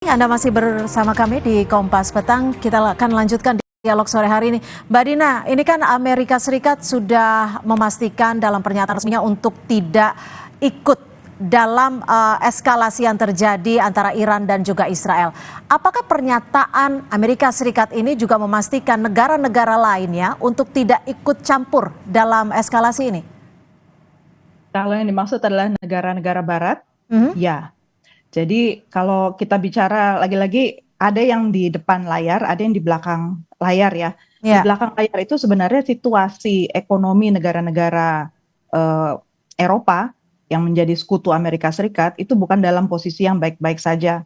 Anda masih bersama kami di Kompas Petang. Kita akan lanjutkan dialog sore hari ini. Mbak Dina, ini kan Amerika Serikat sudah memastikan dalam pernyataan resminya untuk tidak ikut dalam eskalasi yang terjadi antara Iran dan juga Israel. Apakah pernyataan Amerika Serikat ini juga memastikan negara-negara lainnya untuk tidak ikut campur dalam eskalasi ini? Kalau yang dimaksud adalah negara-negara barat, ya. Jadi kalau kita bicara lagi-lagi ada yang di depan layar, ada yang di belakang layar ya. Di belakang layar itu sebenarnya situasi ekonomi negara-negara Eropa yang menjadi sekutu Amerika Serikat itu bukan dalam posisi yang baik-baik saja.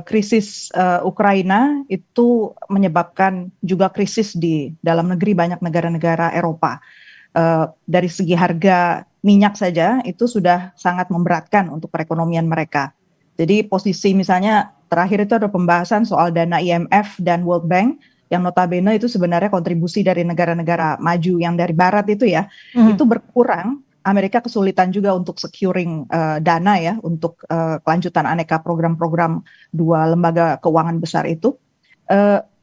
Krisis Ukraina itu menyebabkan juga krisis di dalam negeri banyak negara-negara Eropa. Dari segi harga minyak saja itu sudah sangat memberatkan untuk perekonomian mereka. Jadi posisi misalnya terakhir itu ada pembahasan soal dana IMF dan World Bank yang notabene itu sebenarnya kontribusi dari negara-negara maju yang dari barat itu ya, itu berkurang. Amerika kesulitan juga untuk securing dana ya untuk kelanjutan aneka program-program dua lembaga keuangan besar itu.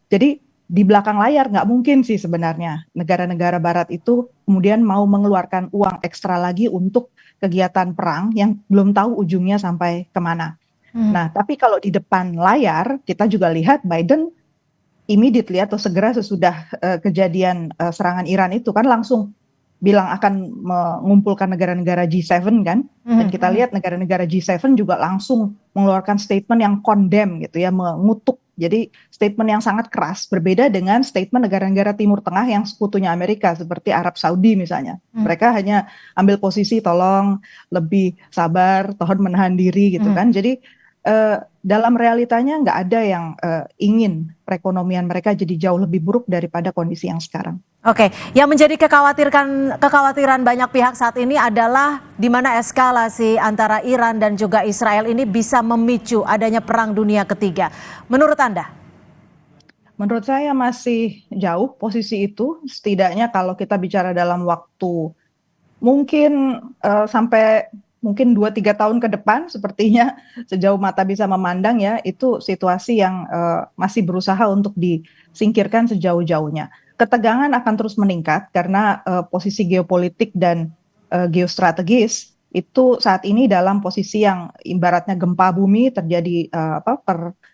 Jadi di belakang layar nggak mungkin sih sebenarnya negara-negara barat itu kemudian mau mengeluarkan uang ekstra lagi untuk kegiatan perang yang belum tahu ujungnya sampai kemana. Nah, tapi kalau di depan layar kita juga lihat Biden immediately atau segera sesudah kejadian serangan Iran itu kan langsung bilang akan mengumpulkan negara-negara G7 kan, dan kita lihat negara-negara G7 juga langsung mengeluarkan statement yang condemn gitu ya, mengutuk. Jadi statement yang sangat keras, berbeda dengan statement negara-negara Timur Tengah yang sekutunya Amerika seperti Arab Saudi misalnya. Mereka hanya ambil posisi tolong lebih sabar, tolong menahan diri gitu kan. Jadi dalam realitanya nggak ada yang ingin perekonomian mereka jadi jauh lebih buruk daripada kondisi yang sekarang. Oke, yang menjadi kekhawatiran banyak pihak saat ini adalah di mana eskalasi antara Iran dan juga Israel ini bisa memicu adanya perang dunia ketiga. Menurut Anda? Menurut saya masih jauh posisi itu, setidaknya kalau kita bicara dalam waktu mungkin sampai mungkin 2-3 tahun ke depan sepertinya sejauh mata bisa memandang ya, itu situasi yang masih berusaha untuk disingkirkan sejauh-jauhnya. Ketegangan akan terus meningkat karena posisi geopolitik dan geostrategis itu saat ini dalam posisi yang ibaratnya gempa bumi, terjadi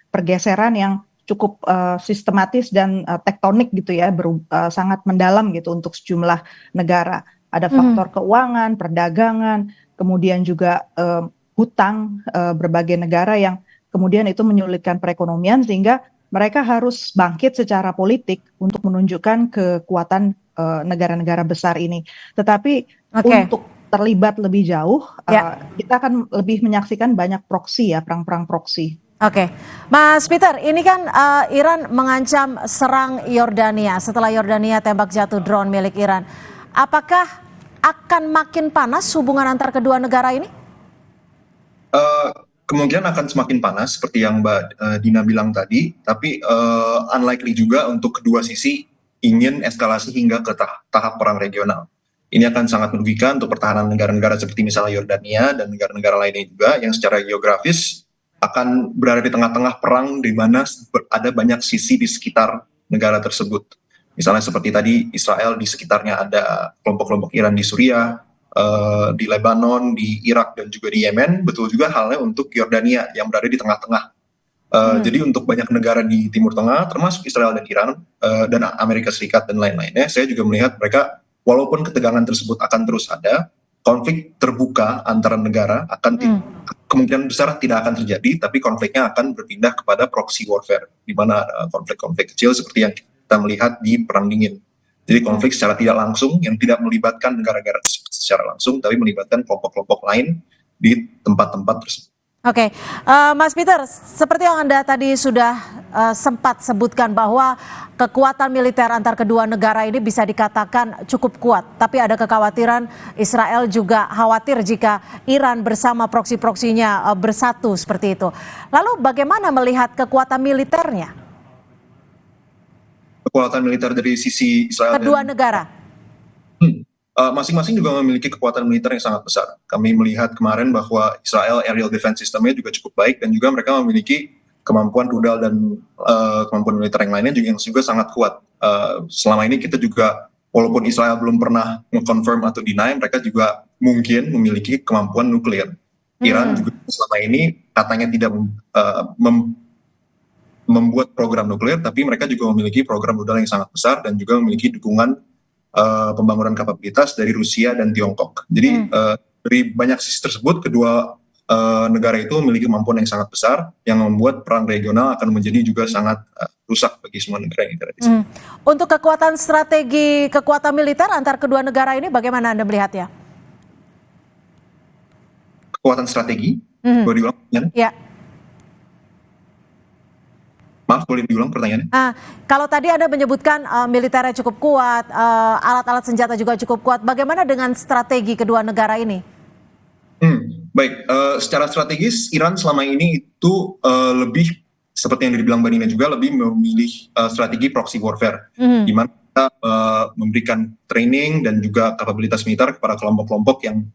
pergeseran yang cukup sistematis dan tektonik gitu ya, sangat mendalam gitu untuk sejumlah negara. Ada faktor keuangan, perdagangan, kemudian juga hutang berbagai negara yang kemudian itu menyulitkan perekonomian sehingga mereka harus bangkit secara politik untuk menunjukkan kekuatan negara-negara besar ini. Tetapi untuk terlibat lebih jauh, kita akan lebih menyaksikan banyak proksi ya, perang-perang proksi. Oke, Mas Peter, ini kan Iran mengancam serang Yordania setelah Yordania tembak jatuh drone milik Iran. Apakah akan makin panas hubungan antar kedua negara ini? Kemungkinan akan semakin panas seperti yang Mbak Dina bilang tadi, tapi unlikely juga untuk kedua sisi ingin eskalasi hingga ke tahap perang regional. Ini akan sangat merugikan untuk pertahanan negara-negara seperti misalnya Yordania dan negara-negara lainnya juga yang secara geografis akan berada di tengah-tengah perang di mana ada banyak sisi di sekitar negara tersebut. Misalnya seperti tadi Israel di sekitarnya ada kelompok-kelompok Iran di Suriah, di Lebanon, di Irak, dan juga di Yemen. Betul juga halnya untuk Yordania yang berada di tengah-tengah. Jadi untuk banyak negara di Timur Tengah, termasuk Israel dan Iran, dan Amerika Serikat dan lain-lainnya, saya juga melihat mereka, walaupun ketegangan tersebut akan terus ada, konflik terbuka antara negara akan kemungkinan besar tidak akan terjadi, tapi konfliknya akan berpindah kepada proxy warfare, di mana konflik-konflik kecil seperti yang kita melihat di Perang Dingin. Jadi konflik secara tidak langsung yang tidak melibatkan negara-negara secara langsung, tapi melibatkan kelompok-kelompok lain di tempat-tempat tersebut. Oke, Mas Peter, seperti yang Anda tadi sudah sempat sebutkan bahwa kekuatan militer antar kedua negara ini bisa dikatakan cukup kuat. Tapi ada kekhawatiran Israel juga khawatir jika Iran bersama proksi-proksinya bersatu seperti itu. Lalu bagaimana melihat kekuatan militernya? Kekuatan militer dari sisi Israel kedua negara. Masing-masing juga memiliki kekuatan militer yang sangat besar. Kami melihat kemarin bahwa Israel aerial defense systemnya juga cukup baik dan juga mereka memiliki kemampuan rudal dan kemampuan militer yang lainnya juga sangat kuat. Selama ini kita juga, walaupun Israel belum pernah nge-confirm atau deny, mereka juga mungkin memiliki kemampuan nuklir. Iran juga selama ini katanya tidak membuat program nuklir, tapi mereka juga memiliki program rudal yang sangat besar dan juga memiliki dukungan pembangunan kapabilitas dari Rusia dan Tiongkok. Jadi dari banyak sisi tersebut, kedua negara itu memiliki kemampuan yang sangat besar yang membuat perang regional akan menjadi juga sangat rusak bagi semua negara yang ada di sini. Untuk kekuatan strategi, kekuatan militer antar kedua negara ini bagaimana Anda melihatnya? Kekuatan strategi? Boleh diulang pertanyaannya? Ya. Maaf, boleh diulang pertanyaannya? Kalau tadi Anda menyebutkan militernya cukup kuat, alat-alat senjata juga cukup kuat, bagaimana dengan strategi kedua negara ini? Baik, secara strategis Iran selama ini itu lebih seperti yang dibilang Mbak Nina juga, lebih memilih strategi proxy warfare, di mana kita memberikan training dan juga kapabilitas militer kepada kelompok-kelompok yang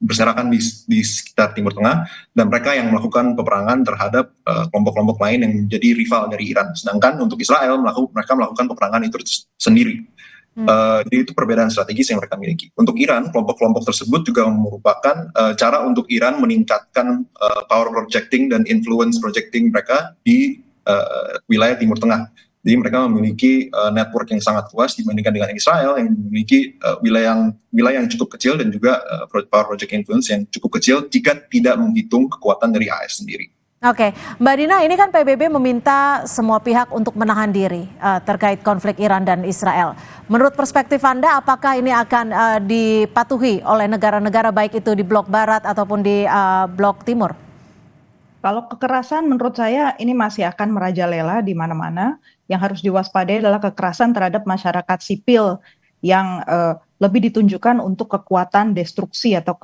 berserakan di sekitar Timur Tengah, dan mereka yang melakukan peperangan terhadap kelompok-kelompok lain yang menjadi rival dari Iran. Sedangkan untuk Israel mereka melakukan peperangan itu sendiri. Jadi itu perbedaan strategis yang mereka miliki. Untuk Iran, kelompok-kelompok tersebut juga merupakan cara untuk Iran meningkatkan power projecting dan influence projecting mereka di wilayah Timur Tengah. Jadi mereka memiliki network yang sangat luas dibandingkan dengan Israel yang memiliki wilayah yang cukup kecil dan juga power project influence yang cukup kecil jika tidak menghitung kekuatan dari AS sendiri. Oke, Mbak Dina, ini kan PBB meminta semua pihak untuk menahan diri terkait konflik Iran dan Israel. Menurut perspektif Anda, apakah ini akan dipatuhi oleh negara-negara baik itu di blok barat ataupun di blok timur? Kalau kekerasan menurut saya ini masih akan merajalela di mana-mana. Yang harus diwaspadai adalah kekerasan terhadap masyarakat sipil yang lebih ditunjukkan untuk kekuatan destruksi atau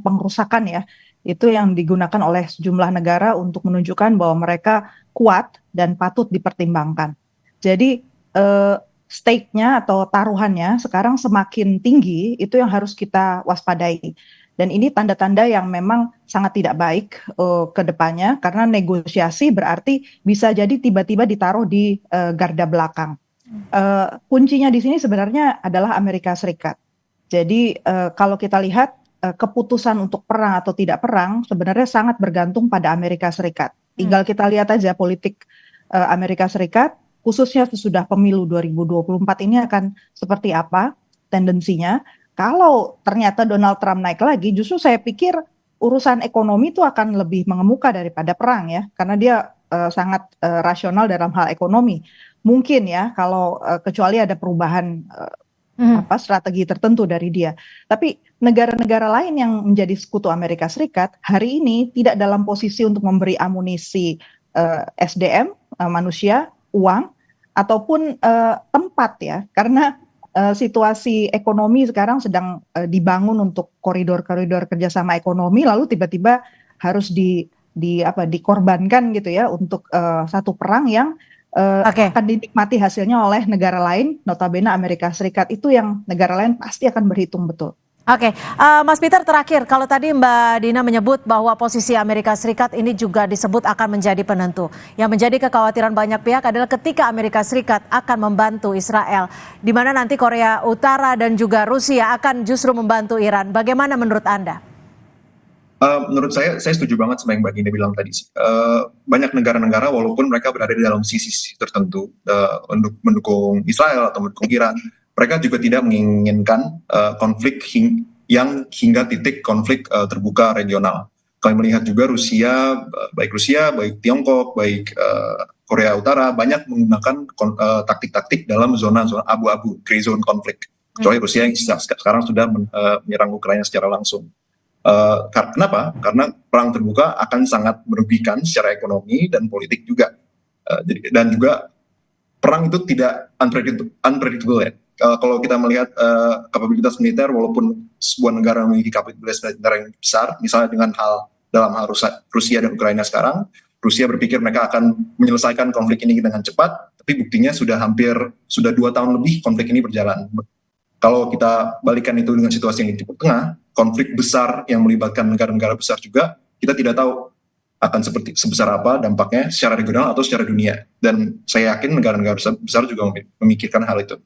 pengrusakan ya. Itu yang digunakan oleh sejumlah negara untuk menunjukkan bahwa mereka kuat dan patut dipertimbangkan. Jadi stake-nya atau taruhannya sekarang semakin tinggi, itu yang harus kita waspadai. Dan ini tanda-tanda yang memang sangat tidak baik ke depannya, karena negosiasi berarti bisa jadi tiba-tiba ditaruh di garda belakang. Kuncinya di sini sebenarnya adalah Amerika Serikat. Jadi kalau kita lihat keputusan untuk perang atau tidak perang sebenarnya sangat bergantung pada Amerika Serikat. Tinggal kita lihat aja politik Amerika Serikat, khususnya sesudah pemilu 2024 ini akan seperti apa tendensinya. Kalau ternyata Donald Trump naik lagi, justru saya pikir urusan ekonomi itu akan lebih mengemuka daripada perang ya, karena dia sangat rasional dalam hal ekonomi. Mungkin ya kalau kecuali ada perubahan strategi tertentu dari dia. Tapi negara-negara lain yang menjadi sekutu Amerika Serikat hari ini tidak dalam posisi untuk memberi amunisi SDM, manusia, uang, ataupun tempat ya, karena situasi ekonomi sekarang sedang dibangun untuk koridor-koridor kerjasama ekonomi, lalu tiba-tiba harus dikorbankan gitu ya untuk satu perang yang akan dinikmati hasilnya oleh negara lain, notabene Amerika Serikat. Itu yang negara lain pasti akan berhitung betul. Oke, Mas Peter, terakhir, kalau tadi Mbak Dina menyebut bahwa posisi Amerika Serikat ini juga disebut akan menjadi penentu. Yang menjadi kekhawatiran banyak pihak adalah ketika Amerika Serikat akan membantu Israel, di mana nanti Korea Utara dan juga Rusia akan justru membantu Iran. Bagaimana menurut Anda? Menurut saya setuju banget sama yang Mbak Dina bilang tadi. Banyak negara-negara walaupun mereka berada di dalam sisi tertentu untuk mendukung Israel atau mendukung Iran, mereka juga tidak menginginkan konflik yang hingga titik konflik terbuka regional. Kami melihat juga Rusia, baik Tiongkok, baik Korea Utara banyak menggunakan taktik-taktik dalam zona-zona abu-abu, gray zone konflik. Kecuali Rusia yang sekarang sudah menyerang Ukraina secara langsung. Kenapa? Karena perang terbuka akan sangat merugikan secara ekonomi dan politik juga. Dan juga perang itu tidak unpredictable ya. Kalau kita melihat kapabilitas militer, walaupun sebuah negara memiliki kapabilitas militer yang besar, misalnya dalam hal Rusia dan Ukraina sekarang, Rusia berpikir mereka akan menyelesaikan konflik ini dengan cepat, tapi buktinya sudah 2 tahun lebih konflik ini berjalan. Kalau kita balikan itu dengan situasi yang di Timur Tengah, konflik besar yang melibatkan negara-negara besar juga, kita tidak tahu akan sebesar apa dampaknya secara regional atau secara dunia. Dan saya yakin negara-negara besar juga memikirkan hal itu.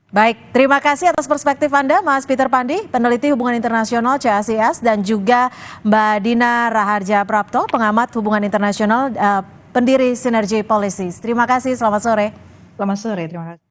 Baik, terima kasih atas perspektif Anda, Mas Peter Pandi, peneliti hubungan internasional CACS, dan juga Mbak Dina Raharja Prapto, pengamat hubungan internasional, pendiri Synergy Policies. Terima kasih, selamat sore. Selamat sore, terima kasih.